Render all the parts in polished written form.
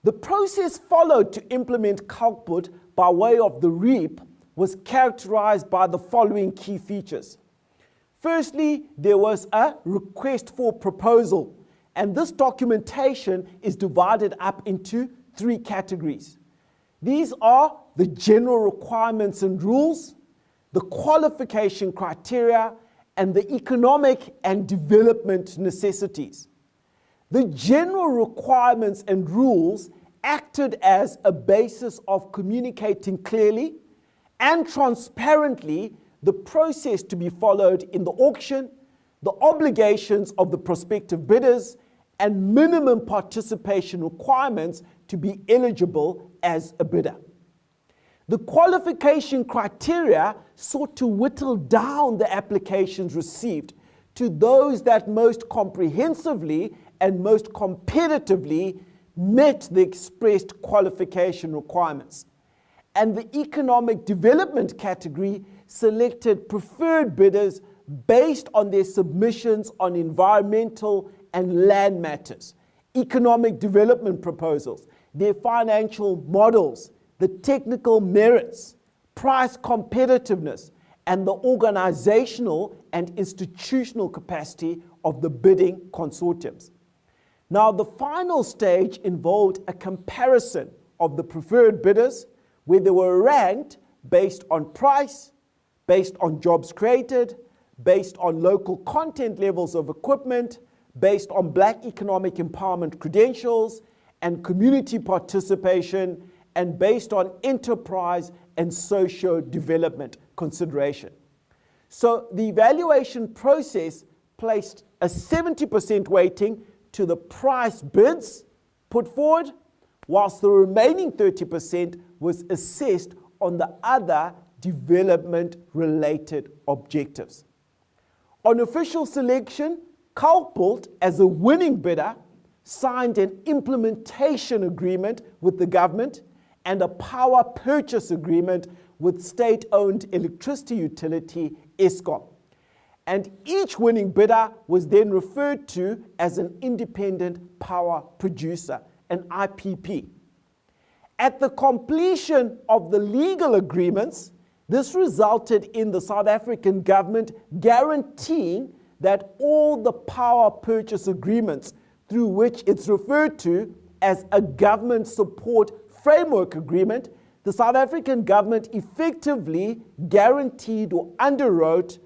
The process followed to implement Kalkbut by way of the REAP was characterized by the following key features. Firstly, there was a request for proposal, and this documentation is divided up into three categories. These are the general requirements and rules, the qualification criteria, and the economic and development necessities. The general requirements and rules acted as a basis of communicating clearly and transparently the process to be followed in the auction, the obligations of the prospective bidders, and minimum participation requirements to be eligible as a bidder. The qualification criteria sought to whittle down the applications received to those that most comprehensively and most competitively met the expressed qualification requirements. And the economic development category selected preferred bidders based on their submissions on environmental and land matters, economic development proposals, their financial models, the technical merits, price competitiveness, and the organizational and institutional capacity of the bidding consortiums. Now, the final stage involved a comparison of the preferred bidders, where they were ranked based on price, based on jobs created, based on local content levels of equipment, based on Black economic empowerment credentials and community participation, and based on enterprise and socio-development consideration. So the evaluation process placed a 70% weighting to the price bids put forward, whilst the remaining 30% was assessed on the other development-related objectives. On official selection, Kalkbut, as a winning bidder, signed an implementation agreement with the government and a power purchase agreement with state-owned electricity utility Eskom. And each winning bidder was then referred to as an independent power producer, an IPP. At the completion of the legal agreements, this resulted in the South African government guaranteeing that all the power purchase agreements, through which it's referred to as a government support framework agreement, the South African government effectively guaranteed or underwrote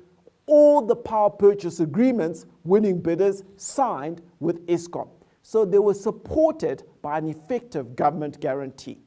all the power purchase agreements winning bidders signed with Eskom. So they were supported by an effective government guarantee.